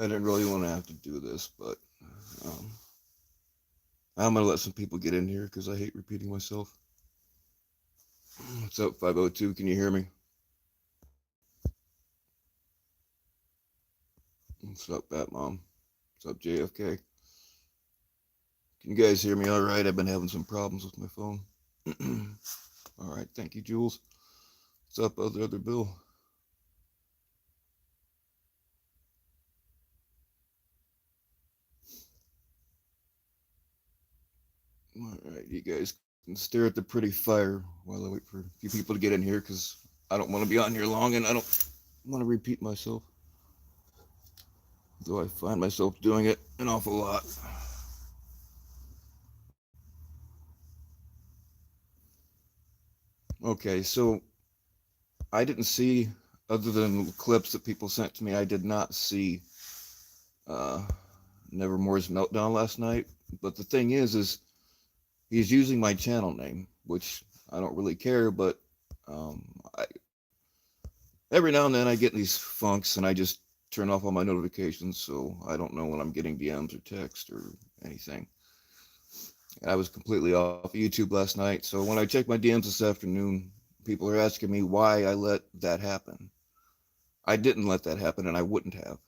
I didn't really want to have to do this, but um, I'm gonna let some people get in here because I hate repeating myself. What's up, 502? Can you hear me? What's up, Bat Mom? What's up, JFK? Can you guys hear me all right? I've been having some problems with my phone. All right, thank you, Jules. What's up, other Bill? All right, you guys can stare at the pretty fire while I wait for a few people to get in here because I don't want to be on here long and I don't want to repeat myself. Though I find myself doing it an awful lot. Okay, so I didn't see, other than clips that people sent to me, I did not see uh, Nevermore's meltdown last night. But the thing is he's using my channel name, which I don't really care. But um, I, every now and then I get these funks, and I just turn off all my notifications, so I don't know when I'm getting DMs or text or anything. I was completely off YouTube last night, so when I checked my DMs this afternoon, people are asking me why I let that happen. I didn't let that happen, and I wouldn't have.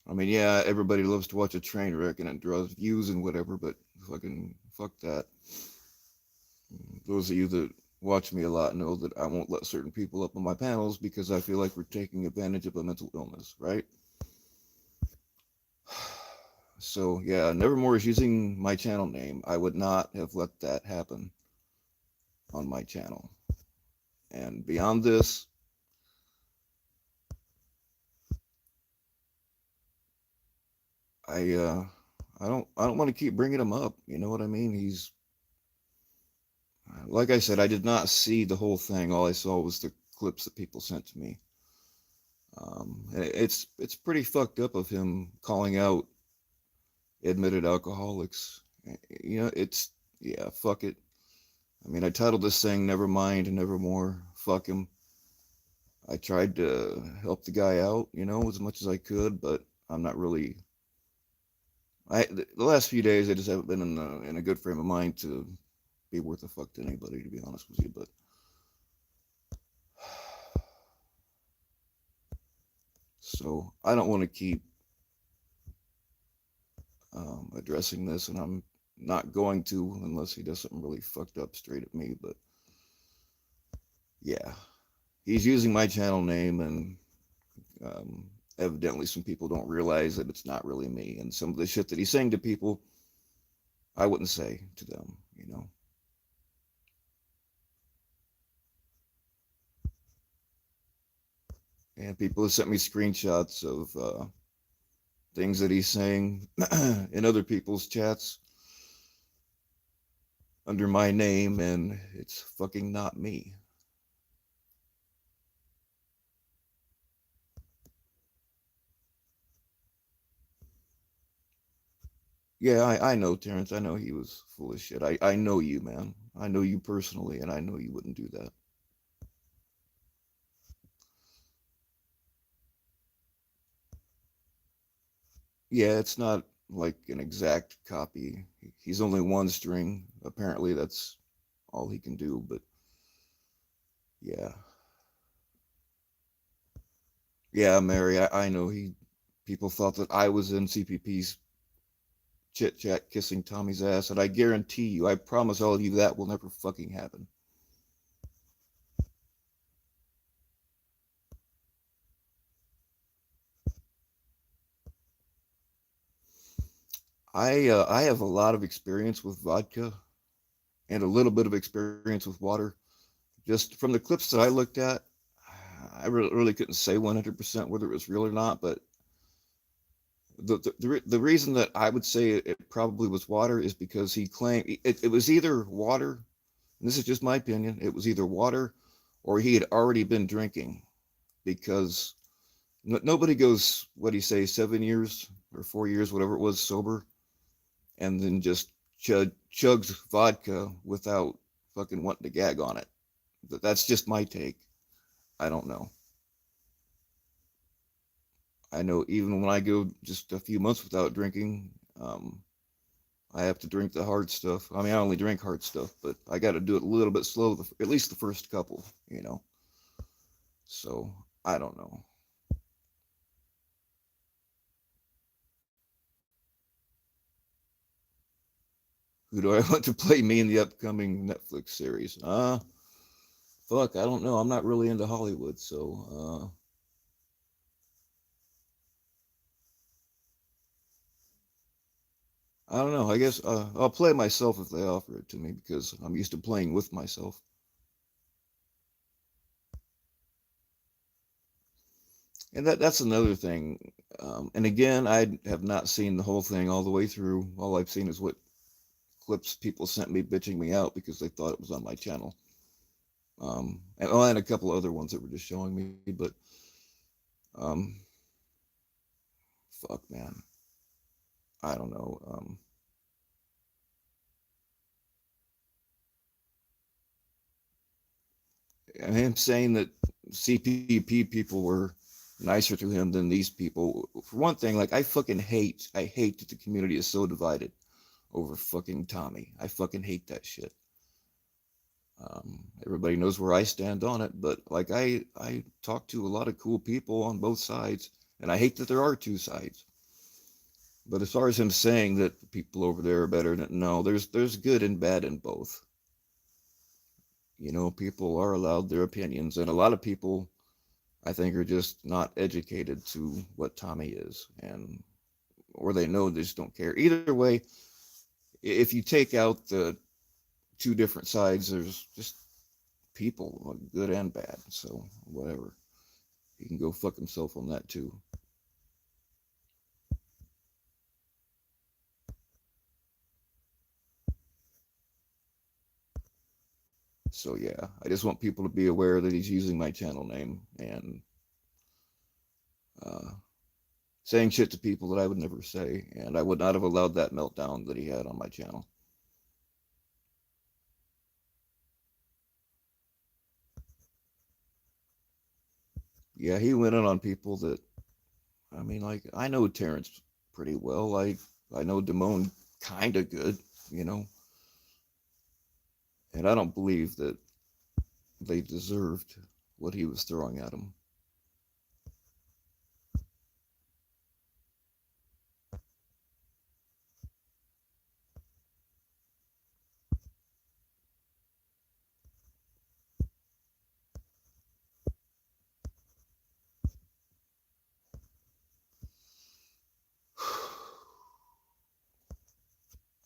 I mean, yeah, everybody loves to watch a train wreck and it draws views and whatever, but fucking fuck that. Those of you that watch me a lot know that I won't let certain people up on my panels because I feel like we're taking advantage of a mental illness, right? So yeah, Nevermore is using my channel name. I would not have let that happen on my channel. And beyond this, I uh, I don't want to keep bringing him up. You know what I mean? He's like I said, I did not see the whole thing. All I saw was the clips that people sent to me. It's pretty fucked up of him calling out admitted alcoholics. You know, it's yeah, fuck it. I mean, I titled this thing "Nevermind Nevermore." Fuck him. I tried to help the guy out, you know, as much as I could, but I'm not really. The last few days, I just haven't been in a good frame of mind to be worth a fuck to anybody, to be honest with you. But so I don't want to keep addressing this, and I'm not going to unless he does something really fucked up straight at me. But yeah, he's using my channel name, and evidently some people don't realize that it's not really me. And some of the shit that he's saying to people, I wouldn't say to them, you know. And people have sent me screenshots of things that he's saying in other people's chats under my name, and it's fucking not me. Yeah, I know, Terrence. I know he was full of shit. I know you, man. I know you personally, and I know you wouldn't do that. Yeah, it's not like an exact copy. He's only one string. Apparently, that's all he can do. But yeah, yeah, Mary. I know he. People thought that I was in CPP's chit chat kissing Tommy's ass, and I guarantee you, I promise all of you that will never fucking happen. I have a lot of experience with vodka and a little bit of experience with water. Just from the clips that I looked at, I really couldn't say 100% whether it was real or not. But the reason that I would say it probably was water is because he claimed it was either water, and this is just my opinion, it was either water or he had already been drinking because nobody goes, what do you say, 7 years or 4 years, whatever it was, sober, and then just chugs vodka without fucking wanting to gag on it. That's just my take. I don't know. I know even when I go just a few months without drinking, I have to drink the hard stuff. I mean, I only drink hard stuff, but I got to do it a little bit slow, at least the first couple, you know. So I don't know. Who do I want to play me in the upcoming Netflix series? Fuck, I don't know. I'm not really into Hollywood, so I don't know. I guess I'll play myself if they offer it to me because I'm used to playing with myself. And that's another thing. And again, I have not seen the whole thing all the way through. All I've seen is what clips people sent me bitching me out because they thought it was on my channel. And a couple of other ones that were just showing me. But um, fuck, man, I don't know. And him saying that CPP people were nicer to him than these people. For one thing, like I hate that the community is so divided over fucking Tommy. I fucking hate that shit. Everybody knows where I stand on it, but like I talk to a lot of cool people on both sides, and I hate that there are two sides. But as far as him saying that the people over there are better, no, there's good and bad in both. You know, people are allowed their opinions, and a lot of people I think are just not educated to what Tommy is, and or they know they just don't care. Either way, if you take out the two different sides, there's just people, good and bad. So whatever, he can go fuck himself on that too. So yeah, I just want people to be aware that he's using my channel name and uh, saying shit to people that I would never say, and I would not have allowed that meltdown that he had on my channel. Yeah, he went in on people that I mean, like I know Terrence pretty well. I know Damone kind of good, you know, and I don't believe that they deserved what he was throwing at them.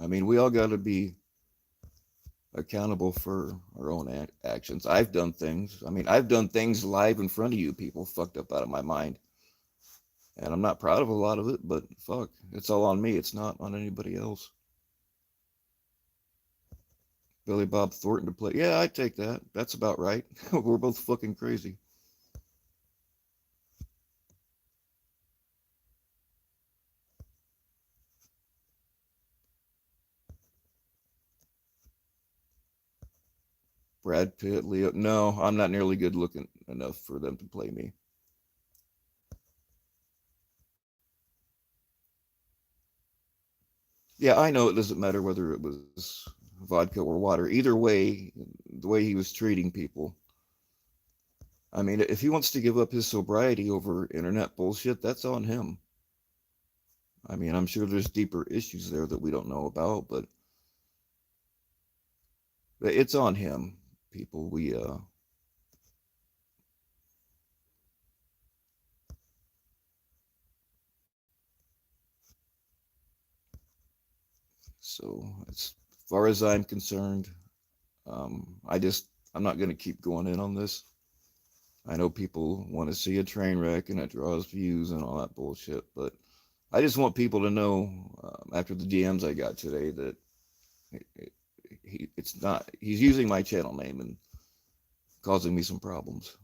I mean, we all got to be accountable for our own actions. I've done things. I mean, I've done things live in front of you, people fucked up out of my mind. And I'm not proud of a lot of it, but fuck, it's all on me. It's not on anybody else. Billy Bob Thornton to play. Yeah, I take that. That's about right. We're both fucking crazy. Brad Pitt, Leo. No, I'm not nearly good looking enough for them to play me. Yeah, I know it doesn't matter whether it was vodka or water. Either way, the way he was treating people. I mean, if he wants to give up his sobriety over internet bullshit, that's on him. I mean, I'm sure there's deeper issues there that we don't know about, but it's on him. People, so as far as I'm concerned, I'm not going to keep going in on this. I know people want to see a train wreck and it draws views and all that bullshit, but I just want people to know after the DMs I got today that it's not, he's using my channel name and causing me some problems.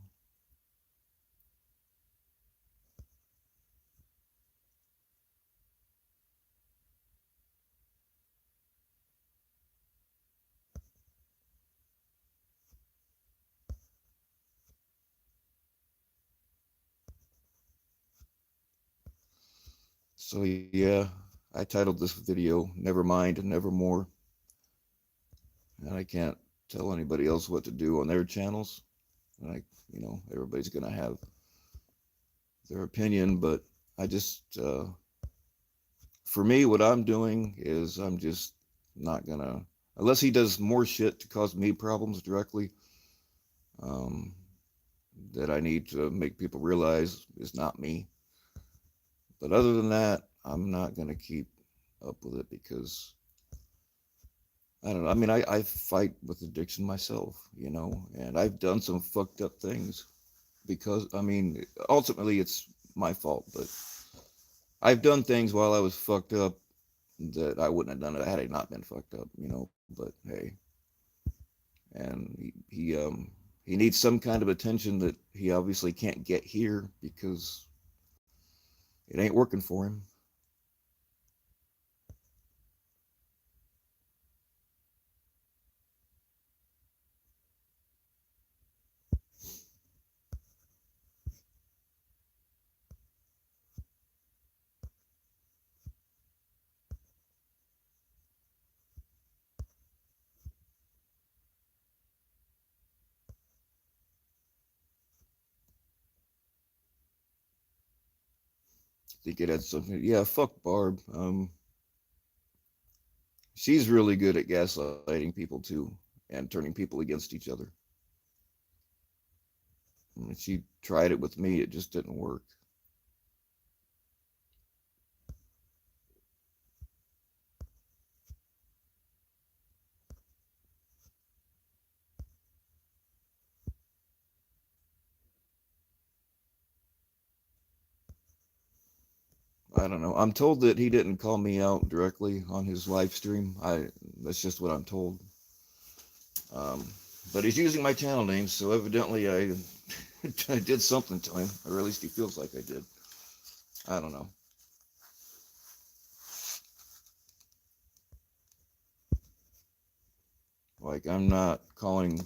So yeah, I titled this video Nevermind Nevermore, and I can't tell anybody else what to do on their channels. Like, everybody's gonna have their opinion, but I just, for me, what I'm doing is I'm just not gonna, unless he does more shit to cause me problems directly, um, that I need to make people realize is not me. But other than that, I'm not gonna keep up with it because I don't know. I mean, I fight with addiction myself, and I've done some fucked up things because, I mean, ultimately it's my fault, but I've done things while I was fucked up that I wouldn't have done it had I not been fucked up. But hey, and he needs some kind of attention that he obviously can't get here because it ain't working for him. I think it had something. Yeah, fuck Barb. She's really good at gaslighting people too, and turning people against each other. And she tried it with me; it just didn't work. I don't know. I'm told that he didn't call me out directly on his live stream. That's just what I'm told. Um, but he's using my channel name, so evidently I I did something to him, or at least he feels like I did. I don't know. Like I'm not calling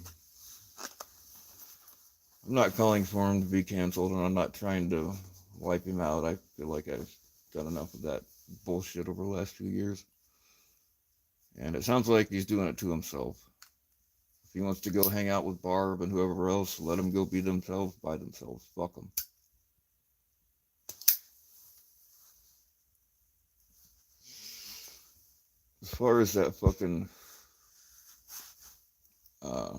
for him to be canceled, and I'm not trying to wipe him out. I feel like I've done enough of that bullshit over the last few years, and it sounds like he's doing it to himself. If he wants to go hang out with Barb and whoever else, let him go be themselves by themselves. Fuck them. As far as that fucking uh,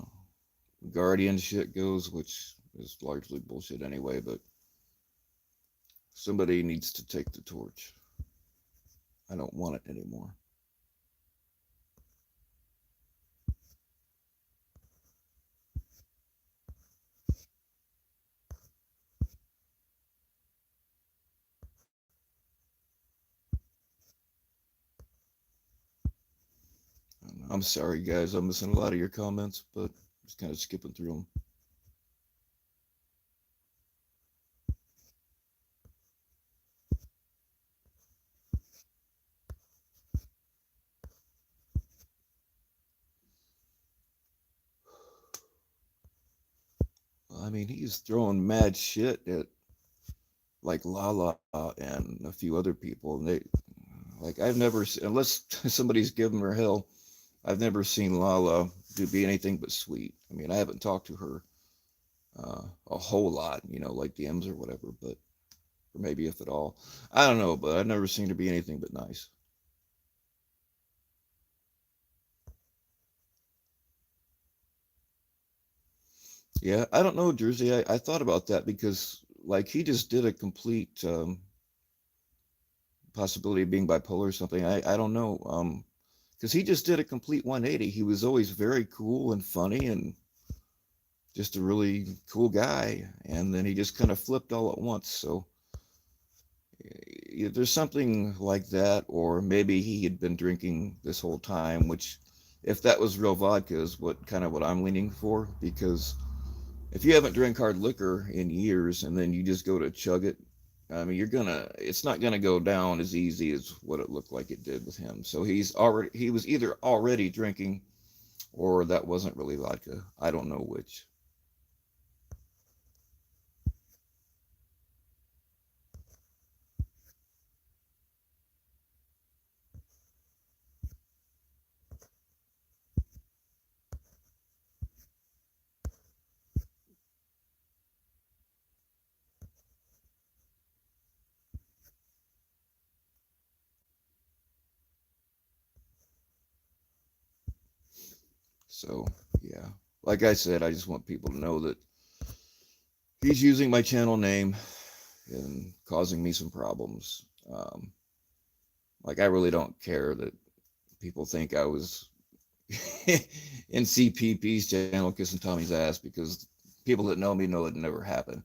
Guardian shit goes, which is largely bullshit anyway, but somebody needs to take the torch. I don't want it anymore. I'm sorry, guys. I'm missing a lot of your comments, but just kind of skipping through them. I mean, he's throwing mad shit at like Lala and a few other people, and like I've never, unless somebody's giving her hell, I've never seen Lala be anything but sweet. I mean, I haven't talked to her a whole lot, like DMs or whatever, but or maybe if at all. I don't know, but I've never seen her be anything but nice. Yeah, I don't know, Jersey. I thought about that because like he just did a complete possibility of being bipolar or something. I don't know. Because he just did a complete 180. He was always very cool and funny and just a really cool guy, and then he just kind of flipped all at once. So there's something like that, or maybe he had been drinking this whole time, which if that was real vodka is what I'm leaning for, because if you haven't drank hard liquor in years and then you just go to chug it, I mean it's not gonna go down as easy as what it looked like it did with him. So he was either already drinking or that wasn't really vodka. I don't know which. So, yeah. Like I said, I just want people to know that he's using my channel name and causing me some problems. Like, I really don't care that people think I was in CPP's channel kissing Tommy's ass, because people that know me know it never happened.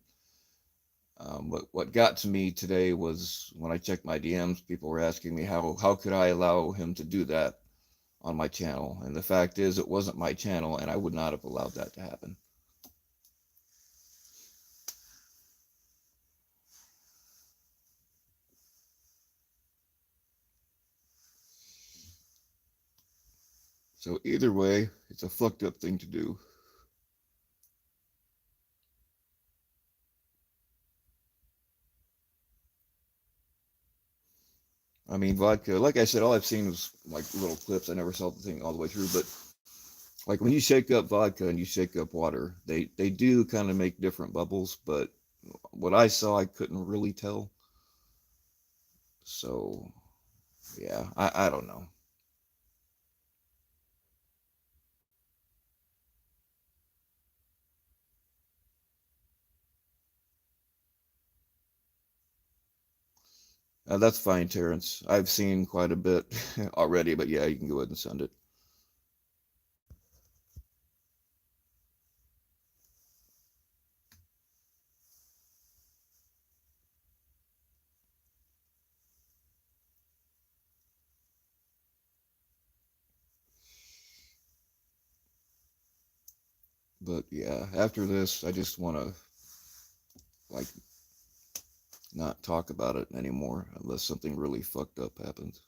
What got to me today was when I checked my DMs, people were asking me how could I allow him to do that on my channel, and the fact is it wasn't my channel, and I would not have allowed that to happen. So either way, it's a fucked up thing to do. I mean, vodka, like I said, all I've seen was like little clips. I never saw the thing all the way through, but like when you shake up vodka and you shake up water, they do kind of make different bubbles, but what I saw, I couldn't really tell. So yeah, I don't know. That's fine, Terrence. I've seen quite a bit already, but yeah, you can go ahead and send it. But yeah, after this, I just want to like not talk about it anymore unless something really fucked up happens.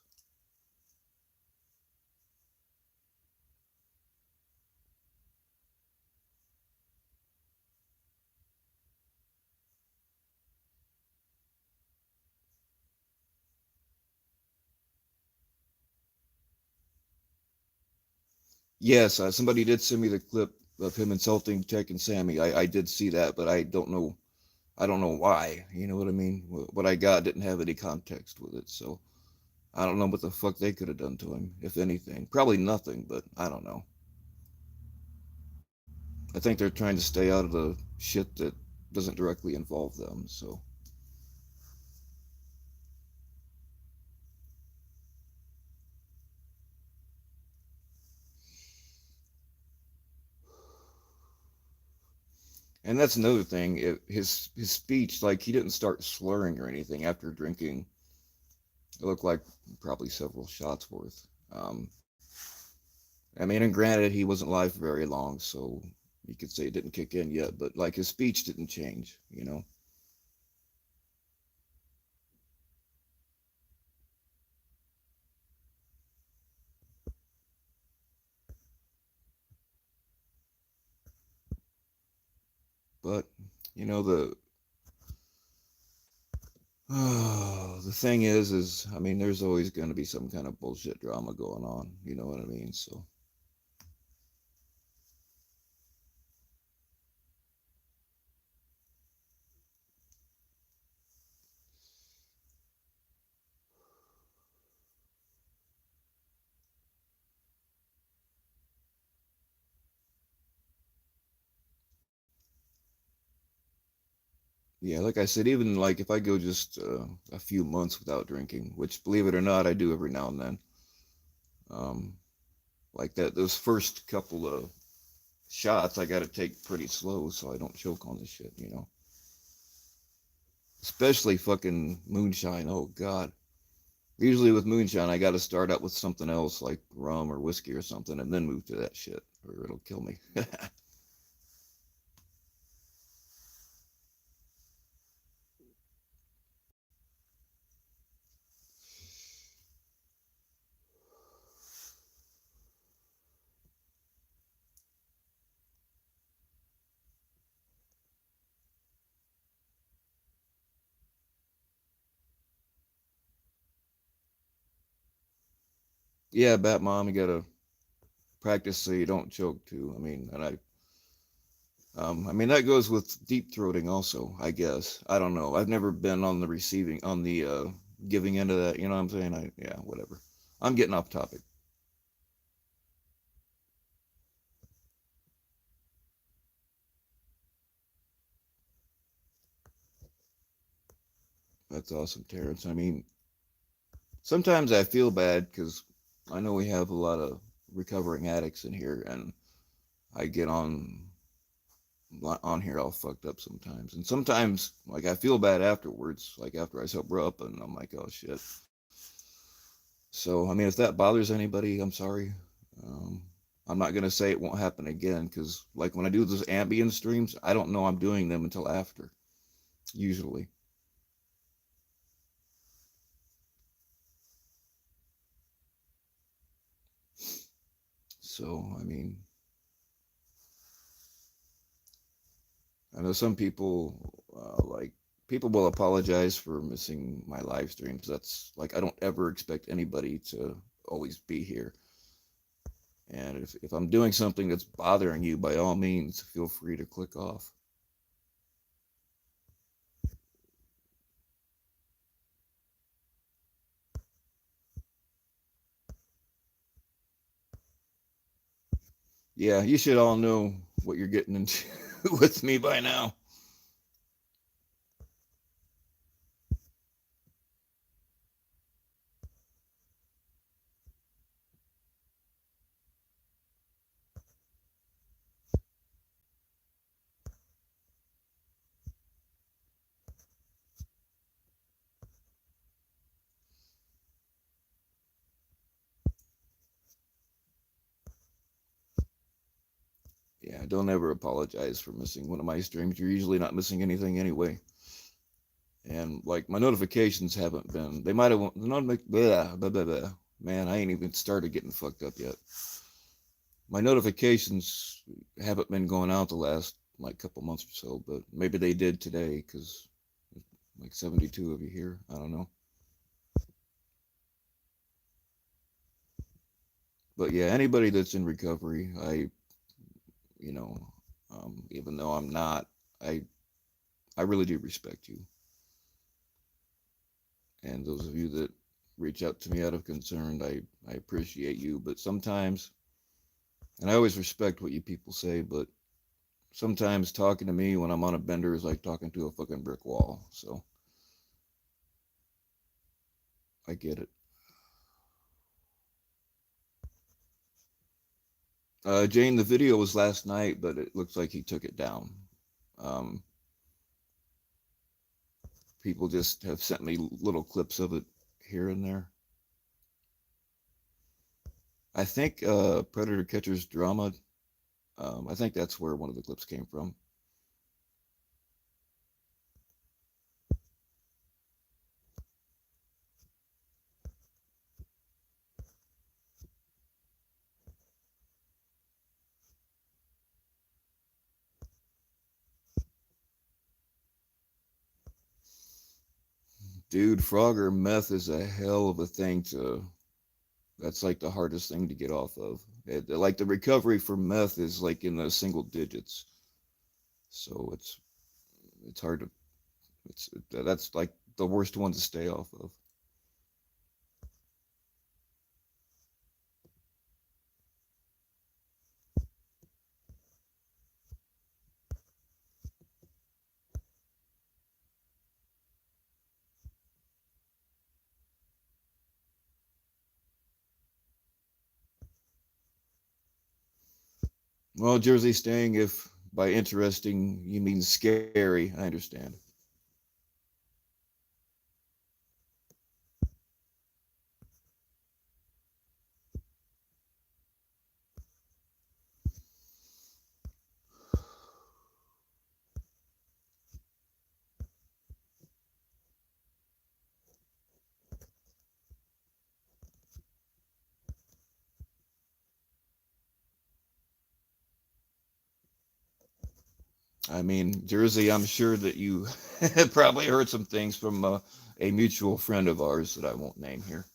Yes, somebody did send me the clip of him insulting Tech and Sammy. I did see that, but I don't know. I don't know why. You know what I mean? What I got didn't have any context with it, so I don't know what the fuck they could have done to him, if anything. Probably nothing, but I don't know. I think they're trying to stay out of the shit that doesn't directly involve them. So, and that's another thing. His speech, like he didn't start slurring or anything after drinking. It looked like probably several shots worth. I mean, and granted, he wasn't live for very long, so you could say it didn't kick in yet. But like his speech didn't change, you know. But you know the thing is I mean, there's always going to be some kind of bullshit drama going on. You know what I mean? So yeah, like I said, even like if I go just a few months without drinking, which believe it or not, I do every now and then. Um, like that, those first couple of shots, I got to take pretty slow so I don't choke on this shit. You know, especially fucking moonshine. Oh God. Usually with moonshine, I got to start out with something else like rum or whiskey or something, and then move to that shit, or it'll kill me. Yeah, Bat Mom, you gotta practice so you don't choke too. I mean, and I mean that goes with deep throating also. I guess I don't know. I've never been on the receiving, on the giving into that. You know what I'm saying? Yeah, whatever. I'm getting off topic. That's awesome, Terrence. I mean, sometimes I feel bad because I know we have a lot of recovering addicts in here, and I get on here all fucked up sometimes, and sometimes like I feel bad afterwards, like after I sober up, and I'm like, oh shit. So I mean, if that bothers anybody, I'm sorry. Um, I'm not gonna say it won't happen again because like when I do those ambient streams, I don't know I'm doing them until after, usually. So I mean, I know some people like people will apologize for missing my live streams. That's like I don't ever expect anybody to always be here. And if I'm doing something that's bothering you, by all means, feel free to click off. Yeah, you should all know what you're getting into with me by now. Yeah, don't ever apologize for missing one of my streams. You're usually not missing anything anyway. And like my notifications haven't been, they might have, blah, blah, blah, blah. Man, I ain't even started getting fucked up yet. My notifications haven't been going out the last like couple months or so, but maybe they did today because like 72 of you here. I don't know. But yeah, anybody that's in recovery, you know, even though I'm not, I, I really do respect you. And those of you that reach out to me out of concern, I appreciate you. But sometimes, and I always respect what you people say, but sometimes talking to me when I'm on a bender is like talking to a fucking brick wall. So I get it. Jane, the video was last night, but it looks like he took it down. Um, People just have sent me little clips of it here and there. I think Predator Catcher's Drama. I think that's where one of the clips came from. Dude, Frogger meth is a hell of a thing to. That's like the hardest thing to get off of. Like the recovery for meth is like in the single digits, so it's hard to. That's like the worst one to stay off of. Well, Jersey staying, if by interesting you mean scary, I understand. I mean, Jersey, I'm sure that you probably heard some things from a mutual friend of ours that I won't name here.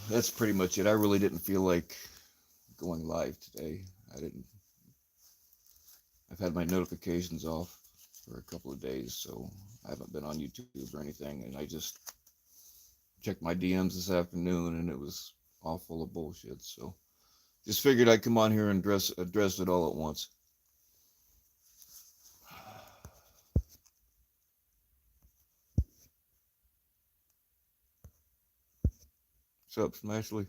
that's pretty much it. I really didn't feel like going live today. I didn't. I've had my notifications off for a couple of days, so I haven't been on YouTube or anything. And I just checked my DMs this afternoon, and it was all full of bullshit. So just figured I'd come on here and address it all at once. What's up, Smashley?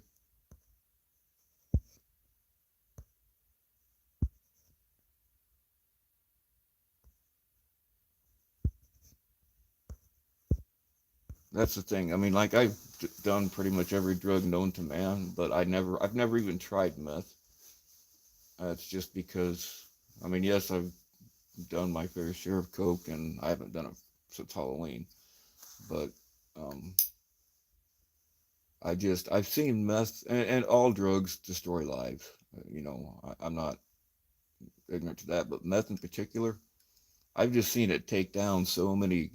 That's the thing. I mean, like I've done pretty much every drug known to man, but I've never even tried meth. It's just because, I mean, yes, I've done my fair share of coke, and I haven't done it since Halloween. But um, I've seen meth and all drugs destroy lives. I'm not ignorant to that, but meth in particular, I've just seen it take down so many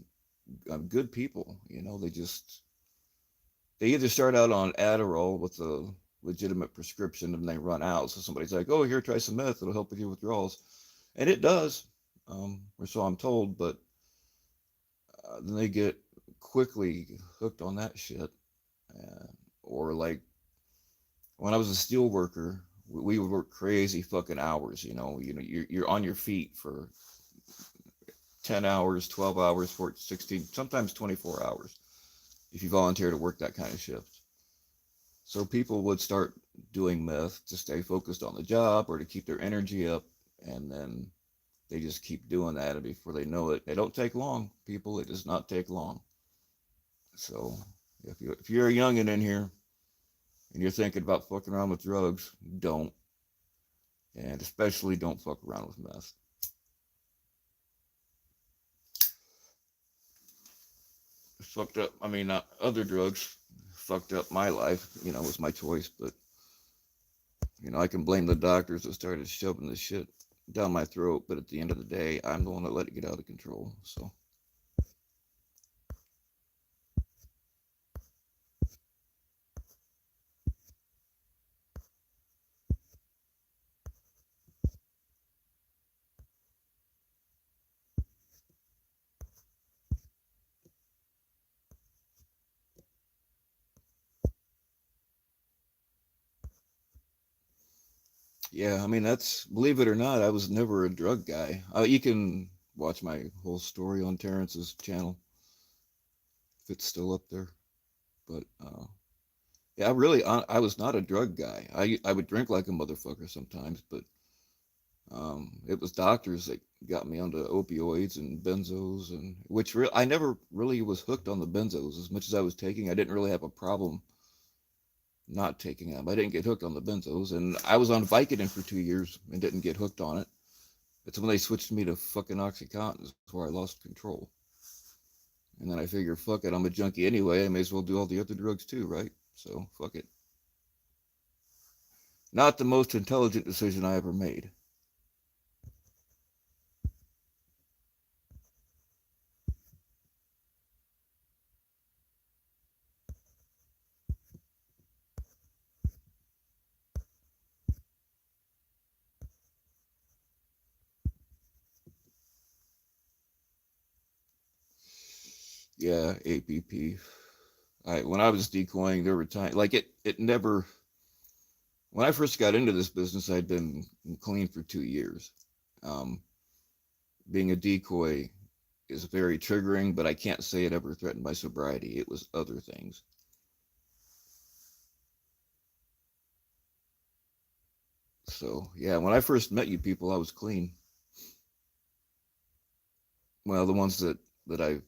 good people. They either start out on Adderall with a legitimate prescription and they run out. So somebody's like, "Oh, here, try some meth. It'll help with your withdrawals," and it does, or so I'm told. But then they get quickly hooked on that shit. Uh, or like when I was a steel worker, we would work crazy fucking hours. You're on your feet for 10 hours, 12 hours, 14, 16, sometimes 24 hours if you volunteer to work that kind of shift. So people would start doing meth to stay focused on the job or to keep their energy up, and then they just keep doing that, and before they know it, they don't take long. People, it does not take long. So if you're a youngin' in here and you're thinking about fucking around with drugs, don't, and especially don't fuck around with meth. It's fucked up. I mean, other drugs fucked up my life. It was my choice, but I can blame the doctors that started shoving this shit down my throat. But at the end of the day, I'm the one that let it get out of control. So yeah, I mean, that's, believe it or not, I was never a drug guy. You can watch my whole story on Terrence's channel if it's still up there. But yeah, really, I was not a drug guy. I would drink like a motherfucker sometimes, but it was doctors that got me onto opioids and benzos, and I never really was hooked on the benzos as much as I was taking. I didn't really have a problem not taking them. I didn't get hooked on the benzos, and I was on Vicodin for 2 years and didn't get hooked on it. It's when they switched me to fucking OxyContin is where I lost control. And then I figured, fuck it, I'm a junkie anyway. I may as well do all the other drugs too, right? So fuck it. Not the most intelligent decision I ever made. Yeah, APP. When I was decoying, there were times like it never. When I first got into this business, I'd been clean for 2 years. Um, Being a decoy is very triggering, but I can't say it ever threatened my sobriety. It was other things. So yeah, when I first met you people, I was clean. Well, the ones that I've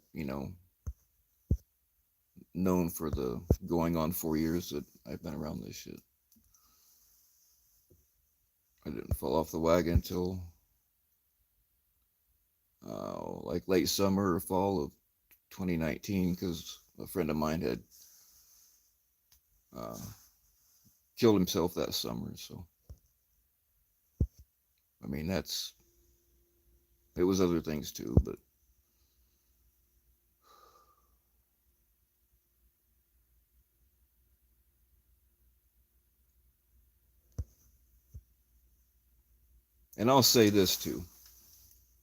known for the going on 4 years that I've been around this shit. I didn't fall off the wagon until like late summer or fall of 2019 because a friend of mine had uh, killed himself that summer. So I mean it was other things too, but And I'll say this too.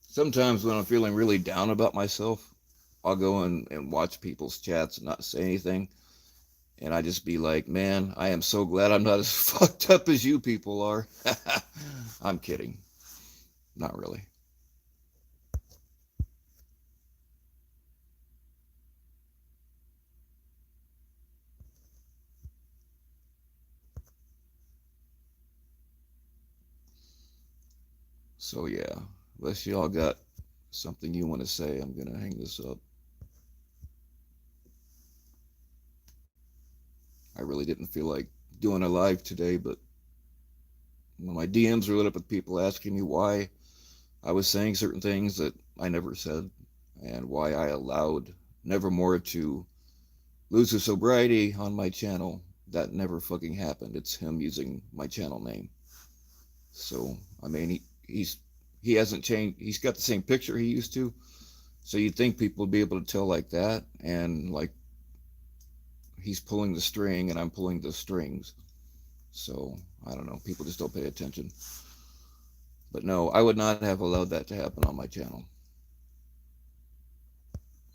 Sometimes when I'm feeling really down about myself, I'll go and watch people's chats and not say anything. And I just be like, man, I am so glad I'm not as fucked up as you people are. I'm kidding. Not really. So yeah, unless y'all got something you want to say, I'm gonna hang this up. I really didn't feel like doing a live today, but when my DMs were lit up with people asking me why I was saying certain things that I never said, and why I allowed Nevermore to lose his sobriety on my channel, that never fucking happened. It's him using my channel name. So I mean, he hasn't changed. He's got the same picture he used to. So you'd think people would be able to tell like that, and like he's pulling the string and I'm pulling the strings. So I don't know. People just don't pay attention. But no, I would not have allowed that to happen on my channel.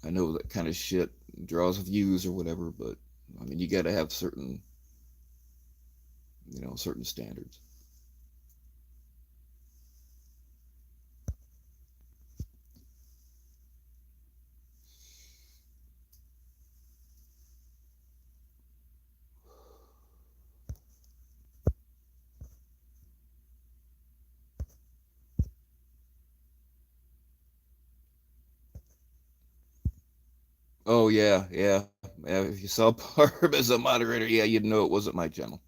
I know that kind of shit draws views or whatever, but I mean, you got to have certain, certain standards. Oh yeah, yeah. Yeah, if you saw Barb as a moderator, yeah, you'd know it wasn't my channel.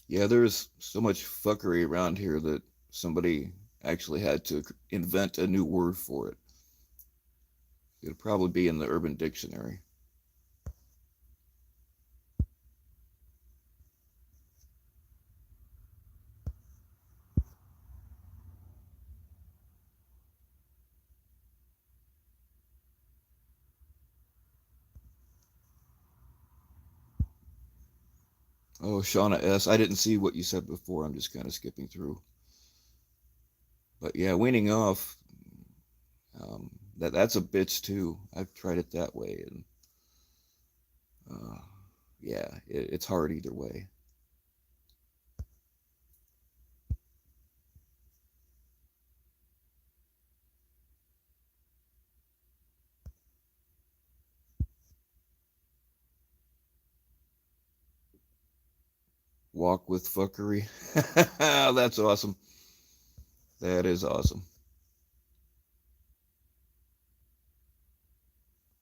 Yeah, there's so much fuckery around here that somebody actually had to invent a new word for it. It'll probably be in the Urban Dictionary. Oh, Shauna S. I didn't see what you said before. I'm just kind of skipping through. But yeah, weaning off, that's a bitch too. I've tried it that way, and uh, yeah, it's hard either way. Walk with fuckery. That's awesome. That is awesome.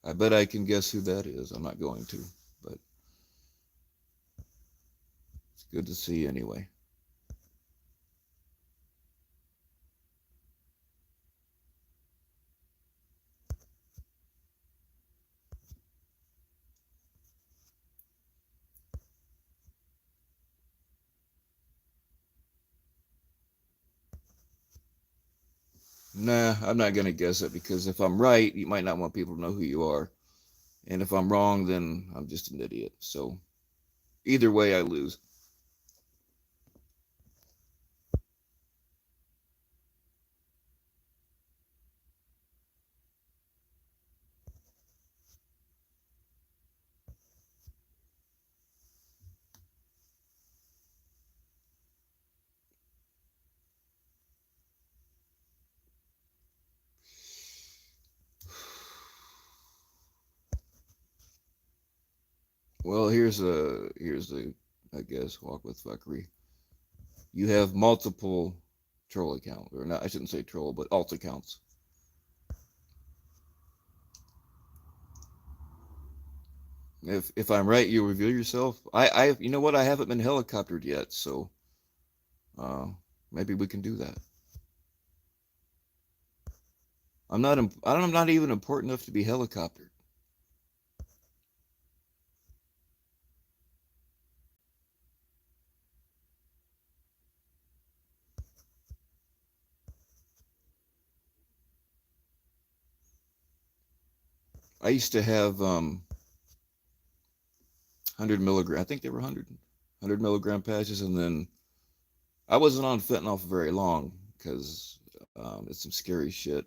I bet I can guess who that is. I'm not going to, but it's good to see you anyway. Nah, I'm not gonna guess it because if I'm right, you might not want people to know who you are, and if I'm wrong, then I'm just an idiot. So either way, I lose. Well, here's a I guess walk with fuckery. You have multiple troll accounts, or not? I shouldn't say troll, but alt accounts. If I'm right, you reveal yourself. You know what? I haven't been helicoptered yet, so uh, maybe we can do that. I'm not even important enough to be helicoptered. I used to have 100 milligram. I think they were 100 milligram patches, and then I wasn't on fentanyl for very long because it's some scary shit.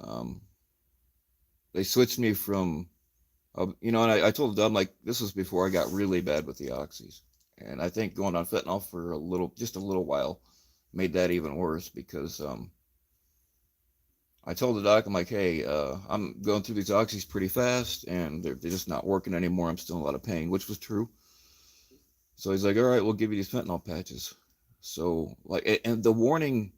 Um, they switched me from, and I told them like this was before I got really bad with the oxys, and I think going on fentanyl for just a little while, made that even worse because I told the doc, I'm like, hey, I'm going through these oxys pretty fast, and they're just not working anymore. I'm still in a lot of pain, which was true. So he's like, all right, we'll give you these fentanyl patches. So like, and the warning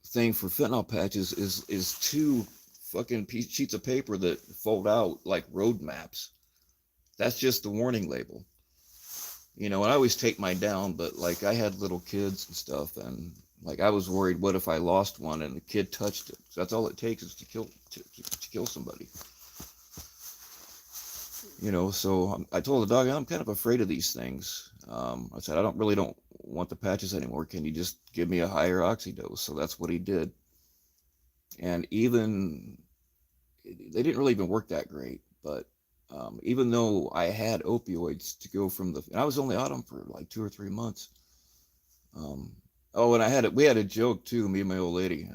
thing for fentanyl patches is two fucking sheets of paper that fold out like road maps. That's just the warning label. And I always take mine down, but like I had little kids and stuff, and like I was worried, what if I lost one and the kid touched it? So that's all it takes is to kill somebody. So I told the dog, I'm kind of afraid of these things. I said, I don't want the patches anymore. Can you just give me a higher oxy dose? So that's what he did. And even they didn't really even work that great, but even though I had opioids to go and I was only on them for like 2 or 3 months. Um, oh, and we had a joke too, me and my old lady.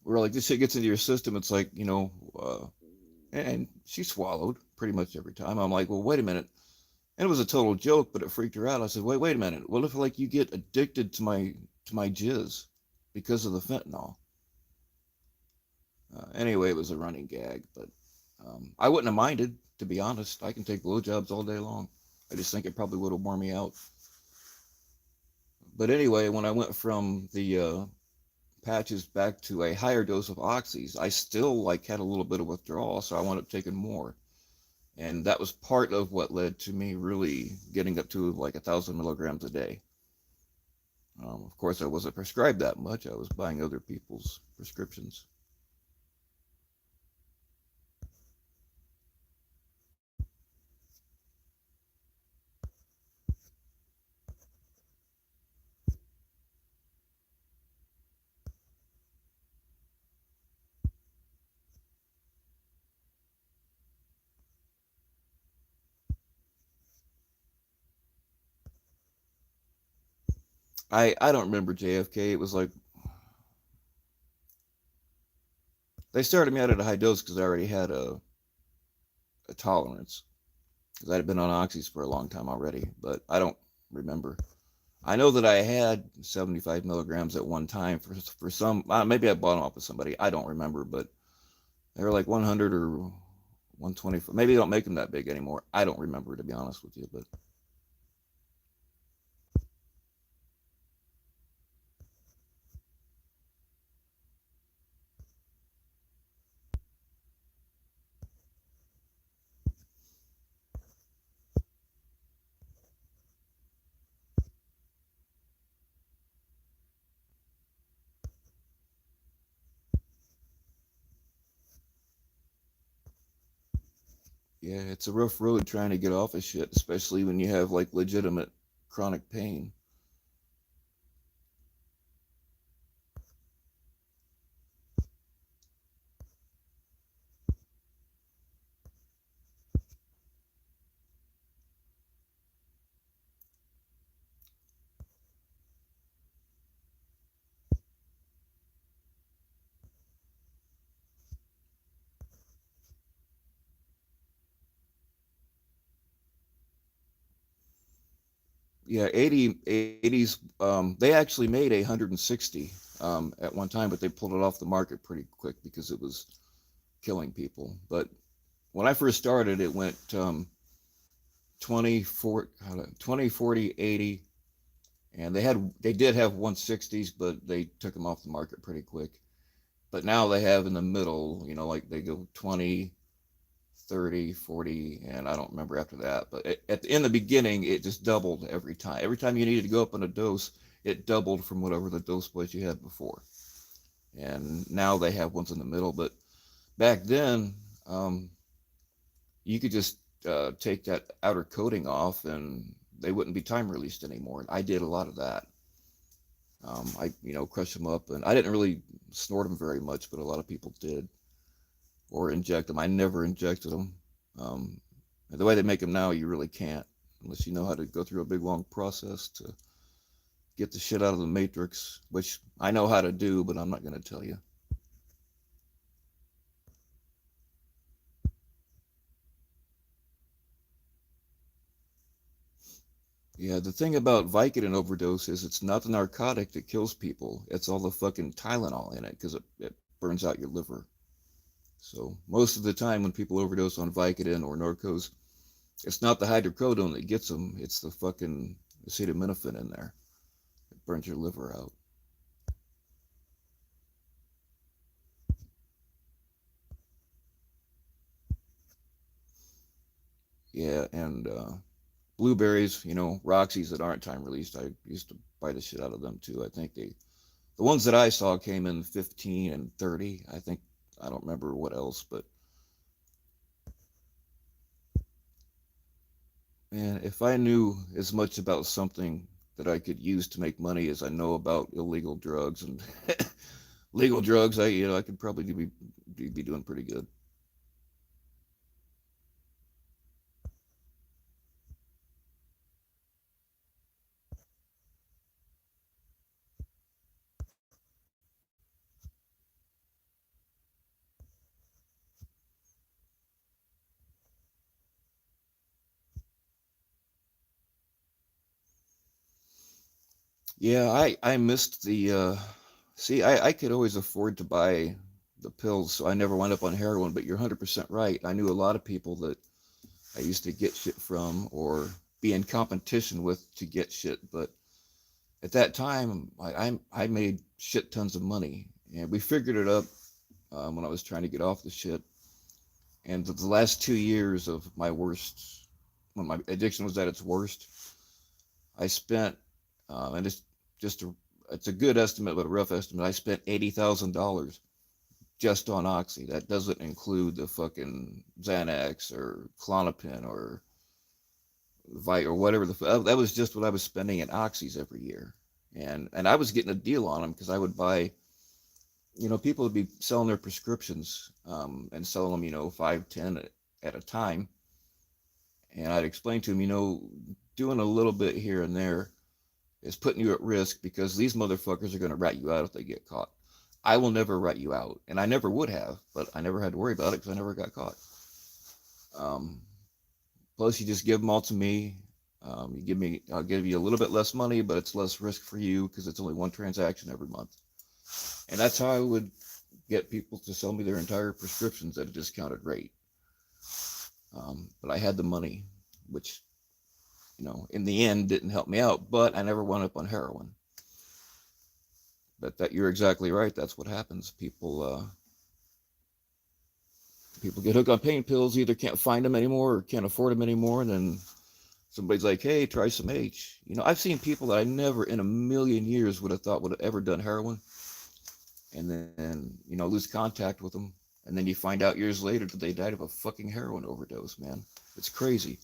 We're like, this shit gets into your system. It's like, and she swallowed pretty much every time. I'm like, well, wait a minute. And it was a total joke, but it freaked her out. I said, wait a minute. What if like you get addicted to my jizz because of the fentanyl? Anyway, it was a running gag, but I wouldn't have minded, to be honest. I can take blowjobs all day long. I just think it probably would have worn me out. But anyway, when I went from the patches back to a higher dose of oxys, I still like had a little bit of withdrawal, so I wound up taking more. And that was part of what led to me really getting up to like 1,000 milligrams a day. Of course, I wasn't prescribed that much. I was buying other people's prescriptions. I don't remember JFK. It was like they started me out at a high dose because I already had a tolerance because I'd been on oxys for a long time already. But I don't remember. I know that I had 75 milligrams at one time for some. Maybe I bought them off of somebody. I don't remember, but they were like 100 or 120. Maybe they don't make them that big anymore. I don't remember, to be honest with you. But yeah, it's a rough road trying to get off of shit, especially when you have like legitimate chronic pain. Yeah, 80s. They actually made 160 at one time, but they pulled it off the market pretty quick because it was killing people. But when I first started, it went 20, 40, 20, 40, 80, and they did have 160s, but they took them off the market pretty quick. But now they have in the middle, like they go 20, 30, 40, and I don't remember after that. But in the beginning, it just doubled every time. Every time you needed to go up on a dose, it doubled from whatever the dose was you had before. And now they have ones in the middle. But back then, you could just take that outer coating off and they wouldn't be time released anymore. And I did a lot of that. I crushed them up, and I didn't really snort them very much, but a lot of people did. or inject them. I never injected them. The way they make them now, you really can't unless you know how to go through a big long process to get the shit out of the matrix, which I know how to do, but I'm not going to tell you. Yeah, the thing about Vicodin overdose is it's not the narcotic that kills people. It's all the fucking Tylenol in it because it burns out your liver. So most of the time when people overdose on Vicodin or Norcos, it's not the hydrocodone that gets them. It's the fucking acetaminophen in there. It burns your liver out. Yeah, and blueberries, Roxy's that aren't time released. I used to buy the shit out of them too. I think the ones that I saw came in 15 and 30. I think I don't remember what else, but man, if I knew as much about something that I could use to make money as I know about illegal drugs and legal drugs, I could probably be doing pretty good. Yeah, I missed the see, I could always afford to buy the pills, so I never wound up on heroin, but you're 100% right. I knew a lot of people that I used to get shit from or be in competition with to get shit, but at that time I made shit tons of money, and we figured it up when I was trying to get off the shit. And the last 2 years of my worst, when my addiction was at its worst, I spent, and just it's a good estimate, but a rough estimate. I spent $80,000 just on Oxy. That doesn't include the fucking Xanax or Clonopin or Vite or whatever that was just what I was spending in Oxys every year, and I was getting a deal on them because I would buy. People would be selling their prescriptions and selling them, 5, 10 at a time, and I'd explain to them, doing a little bit here and there is putting you at risk because these motherfuckers are going to rat you out if they get caught. I will never rat you out, and I never would have, but I never had to worry about it because I never got caught. Um, Plus, you just give them all to me. I'll give you a little bit less money, but it's less risk for you because it's only one transaction every month. And that's how I would get people to sell me their entire prescriptions at a discounted rate. But I had the money, which, in the end didn't help me out, but I never wound up on heroin. But that you're exactly right. That's what happens. People get hooked on pain pills, either can't find them anymore or can't afford them anymore, and then somebody's like, "Hey, try some H." I've seen people that I never in a million years would have thought would have ever done heroin, and then lose contact with them, and then you find out years later that they died of a fucking heroin overdose. Man, it's crazy.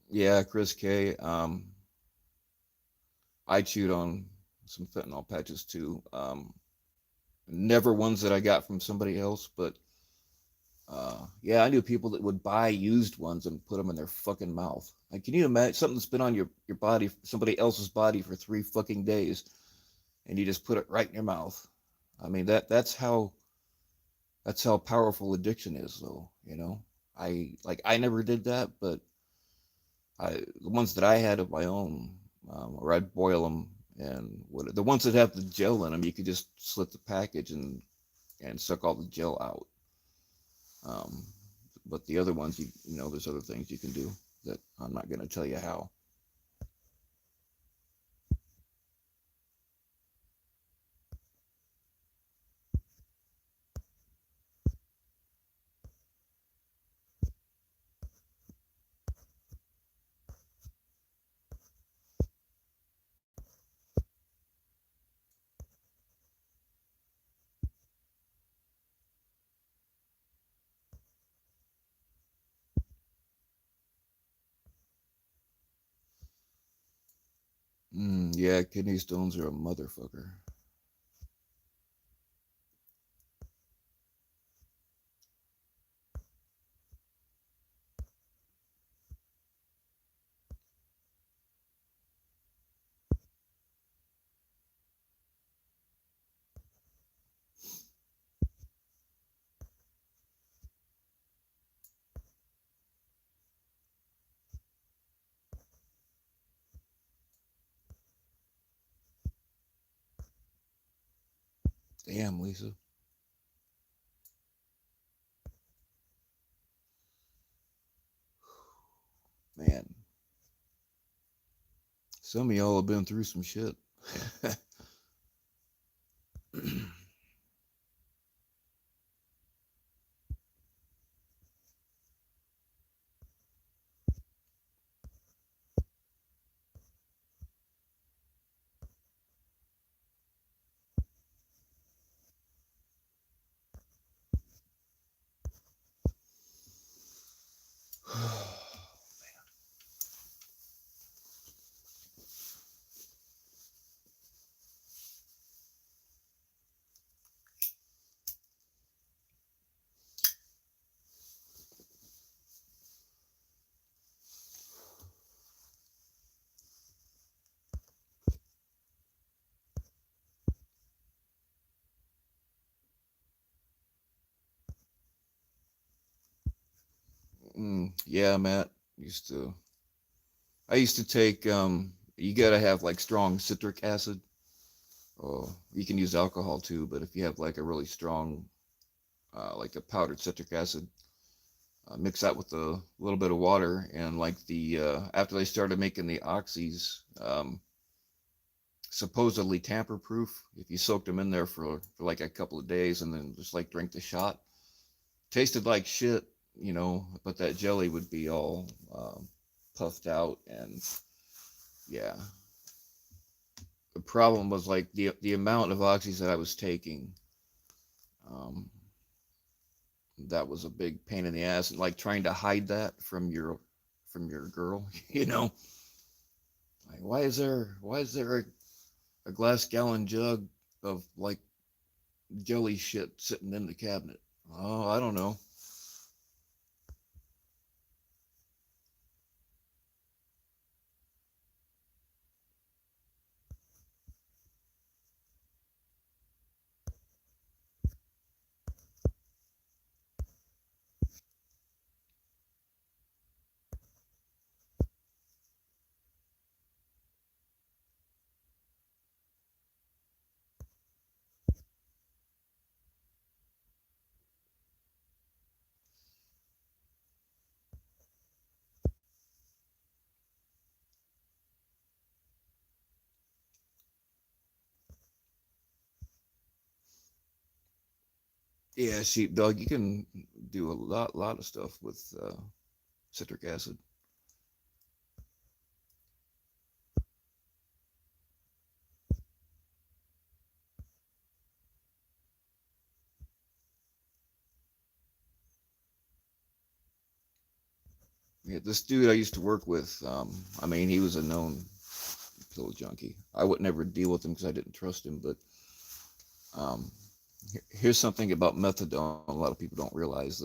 Yeah, Chris K. I chewed on some fentanyl patches too. Never ones that I got from somebody else, but yeah, I knew people that would buy used ones and put them in their fucking mouth. Like, can you imagine something that's been on your body, somebody else's body for 3 fucking days, and you just put it right in your mouth? I mean, that's how powerful addiction is, though. I never did that, but the ones that I had of my own, or I'd boil them, and the ones that have the gel in them, you could just slit the package and suck all the gel out. Um, but the other ones, there's other things you can do that I'm not going to tell you how. Yeah, kidney stones are a motherfucker. Damn, Lisa. Man, some of y'all have been through some shit. Yeah, Matt. Used to. I used to take. You gotta have like strong citric acid. Oh, you can use alcohol too, but if you have like a really strong, like a powdered citric acid, mix that with a little bit of water, and like after they started making the oxys, supposedly tamper proof. If you soaked them in there for like a couple of days and then just like drink the shot, tasted like shit, but that jelly would be all puffed out. And yeah, the problem was like the amount of oxys that I was taking. Um, that was a big pain in the ass, and like trying to hide that from your girl. Like why is there a glass gallon jug of like jelly shit sitting in the cabinet? Oh, I don't know. Yeah, sheepdog, you can do a lot of stuff with citric acid. Yeah, this dude I used to work with, I mean, he was a known pill junkie. I would never deal with him because I didn't trust him. But um, here's something about methadone a lot of people don't realize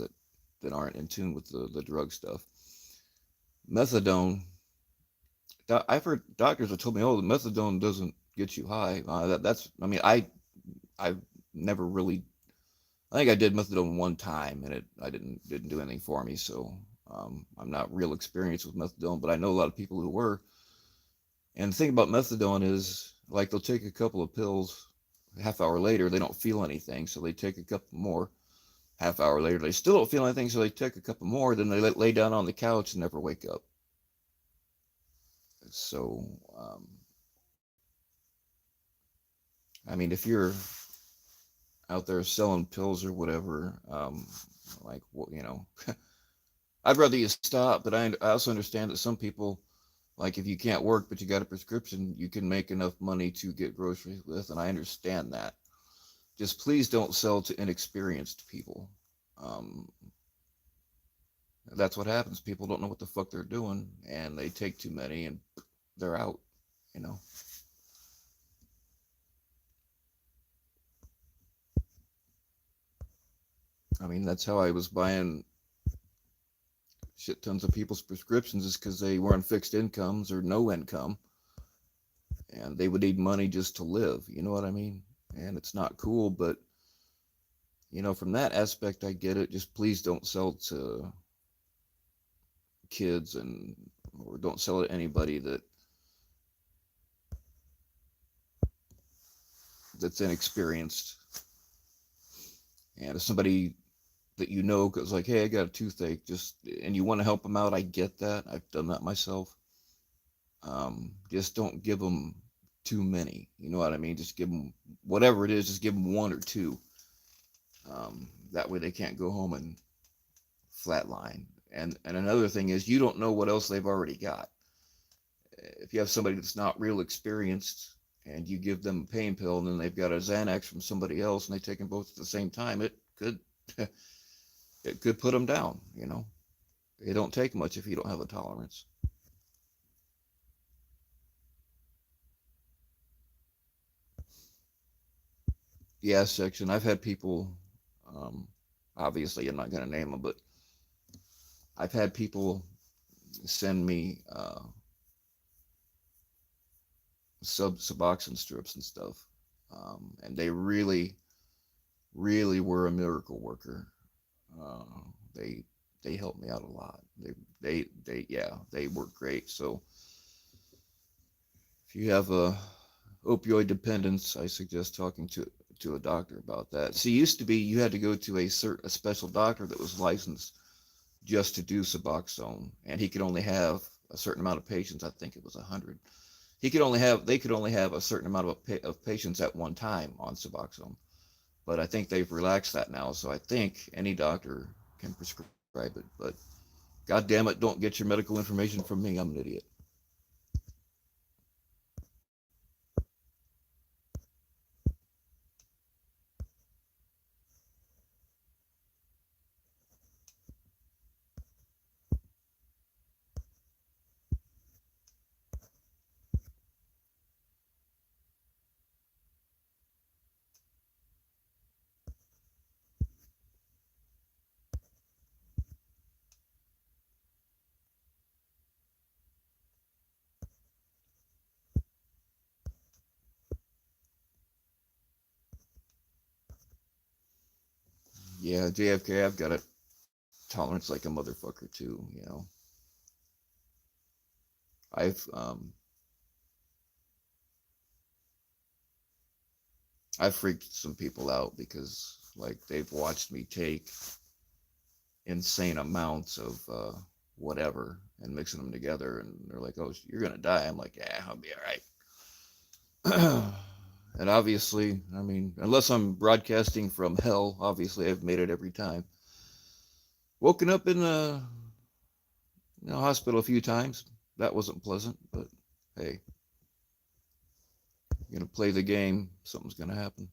that aren't in tune with the drug stuff. Methadone, I've heard doctors have told me, oh, the methadone doesn't get you high. I mean, I've never really. I think I did methadone one time, and I didn't do anything for me. So I'm not real experienced with methadone, but I know a lot of people who were. And the thing about methadone is, like, they'll take a couple of pills. Half hour later, they don't feel anything, so they take a couple more. Half hour later, they still don't feel anything, so they take a couple more. Then they lay down on the couch and never wake up. So, I mean, if you're out there selling pills or whatever, like, I'd rather you stop. But I also understand that some people, like, if you can't work but you got a prescription, you can make enough money to get groceries with, and I understand that. Just please don't sell to inexperienced people. Um, that's what happens. People don't know what the fuck they're doing, and they take too many, and they're out. you know. I mean, that's how I was buying shit tons of people's prescriptions, is because they were on fixed incomes or no income, and they would need money just to live. You know what I mean? And it's not cool, but from that aspect, I get it. Just please don't sell to kids, or don't sell it to anybody that's inexperienced. And if somebody that goes like, hey, I got a toothache, and you want to help them out, I get that. I've done that myself. Just don't give them too many. You know what I mean? Just give them whatever it is. Just give them one or two. That way they can't go home and flatline. And another thing is, you don't know what else they've already got. If you have somebody that's not real experienced and you give them a pain pill and then they've got a Xanax from somebody else and they take them both at the same time, it could it could put them down. It don't take much if you don't have a tolerance. Yeah, section. I've had people, obviously I'm not going to name them, but I've had people send me Suboxone strips and stuff, and they really, really were a miracle worker. Uh, they they helped me out a lot. Yeah, they work great. So if you have a opioid dependence, I suggest talking to a doctor about that. See, it used to be you had to go to a special doctor that was licensed just to do Suboxone, and he could only have a certain amount of patients. I think it was 100. They could only have a certain amount of patients at one time on Suboxone. But I think they've relaxed that now, so I think any doctor can prescribe it. But God damn it, don't get your medical information from me. I'm an idiot. Yeah, JFK, I've got a tolerance like a motherfucker too. I've um I've freaked some people out because like they've watched me take insane amounts of whatever and mixing them together, and they're like, "Oh, you're gonna die." I'm like, "Yeah, I'll be all right." And obviously, I mean, unless I'm broadcasting from hell, obviously I've made it every time. Woken up in a hospital a few times. That wasn't pleasant, but hey, you're gonna play the game. Something's gonna happen.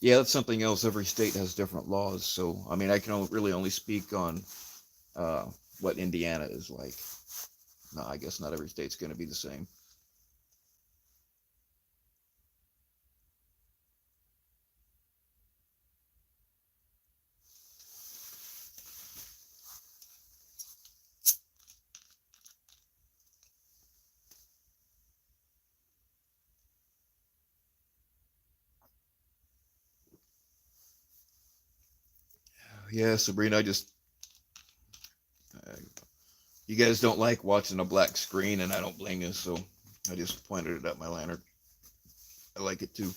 Yeah, that's something else. Every state has different laws, so I mean, I can really only speak on uh, what Indiana is like. No, I guess not every state's going to be the same. Yeah, Sabrina, uh, you guys don't like watching a black screen, and I don't blame you. So I just pointed it at my lantern. I like it too.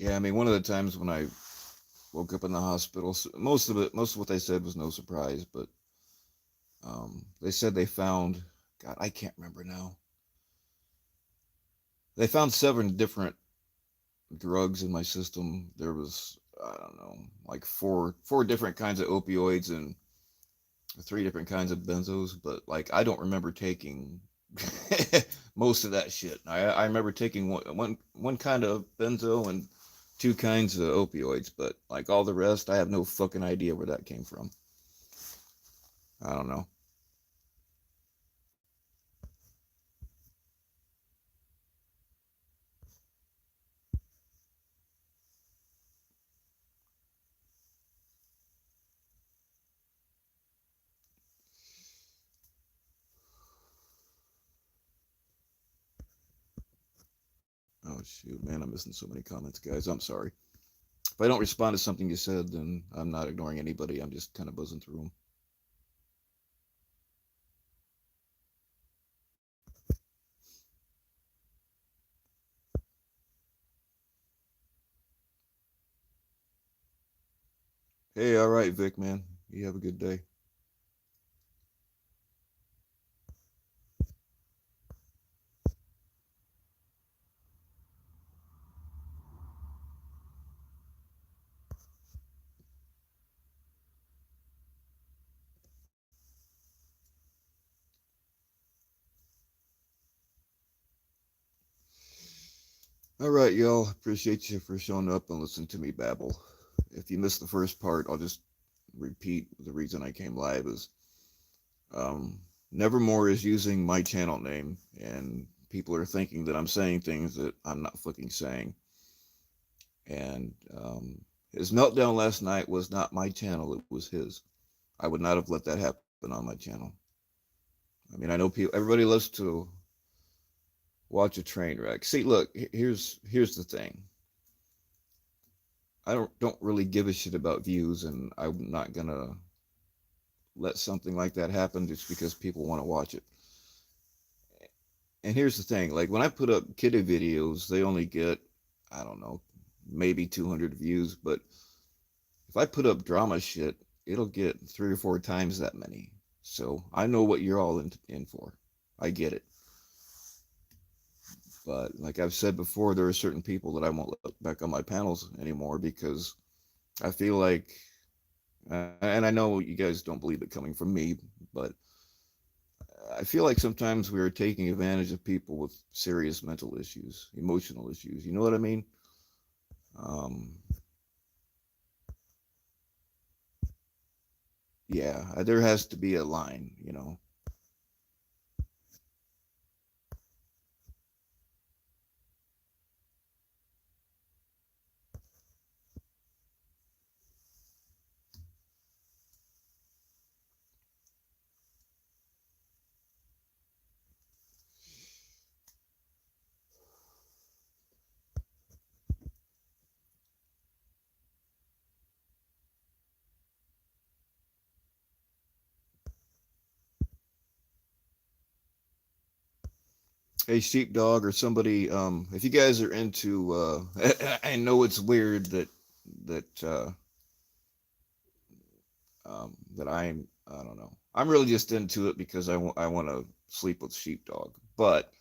Yeah, I mean, one of the times when I woke up in the hospital, most of what they said was no surprise, but they said they found, God, I can't remember now. They found 7 different drugs in my system. There was, I don't know, like four different kinds of opioids and 3 different kinds of benzos, but like I don't remember taking most of that shit. I remember taking one kind of benzo and 2 kinds of opioids, but like all the rest, I have no fucking idea where that came from. I don't know. Oh shoot, man, I'm missing so many comments, guys. I'm sorry. If I don't respond to something you said, then I'm not ignoring anybody. I'm just kind of buzzing through them. Hey, all right, Vic, man. You have a good day. All right, y'all. Appreciate you for showing up and listening to me babble. If you missed the first part, I'll just repeat the reason I came live is um, Nevermore is using my channel name, and people are thinking that I'm saying things that I'm not fucking saying. And his meltdown last night was not my channel; it was his. I would not have let that happen on my channel. I mean, I know people. Everybody loves to watch a train wreck. See, look, here's the thing. I don't really give a shit about views, and I'm not gonna let something like that happen just because people want to watch it. And here's the thing, like when I put up kiddie videos, they only get, I don't know, maybe 200 views, but if I put up drama shit, it'll get 3 or 4 times that many. So I know what you're all in for. I get it. But like I've said before, there are certain people that I won't let back on my panels anymore because I feel like, and I know you guys don't believe it coming from me, but I feel like sometimes we are taking advantage of people with serious mental issues, emotional issues. You know what I mean? Um, yeah, there has to be a line, you know. Hey, sheepdog or somebody, if you guys are into, I know it's weird that I don't know. I'm really just into it because I want to sleep with sheepdog. But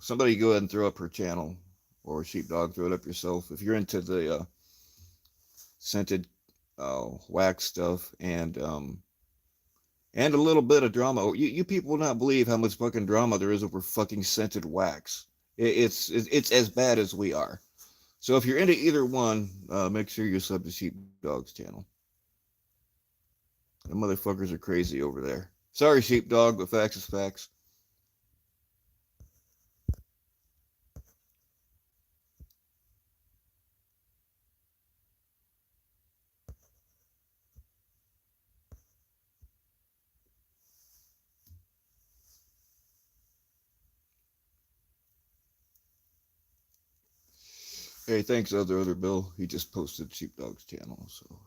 somebody go ahead and throw up her channel, or sheepdog, throw it up yourself if you're into the scented wax stuff and a little bit of drama. You people will not believe how much fucking drama there is over fucking scented wax. It's as bad as we are. So if you're into either one, make sure you're sub to Sheepdog's channel. The motherfuckers are crazy over there. Sorry, Sheepdog, but facts is facts. Hey, thanks, other Bill. He just posted Sheepdog's channel, so.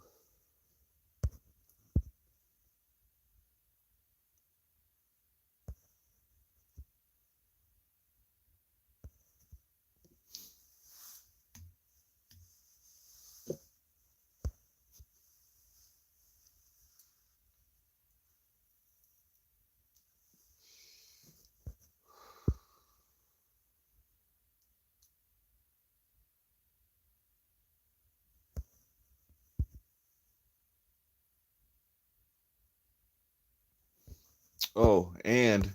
Oh, and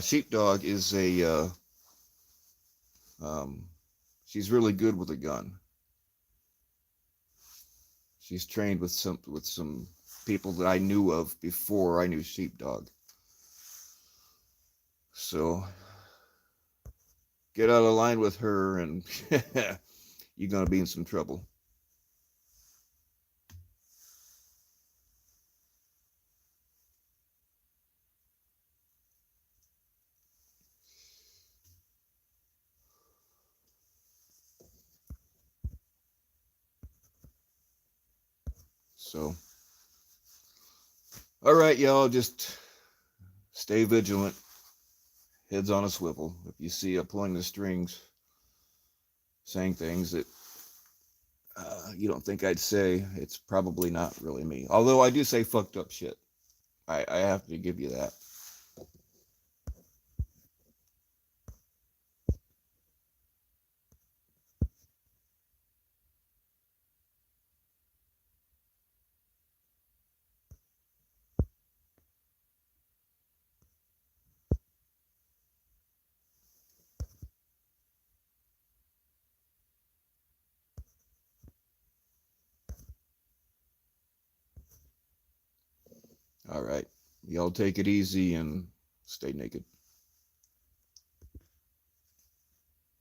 Sheepdog is um, she's really good with a gun. She's trained with some people that I knew of before I knew Sheepdog. So get out of line with her, and you're gonna be in some trouble. So, all right, y'all, just stay vigilant, heads on a swivel. If you see her pulling the strings, saying things that you don't think I'd say, it's probably not really me. Although I do say fucked up shit. I have to give you that. All right. Y'all take it easy and stay naked.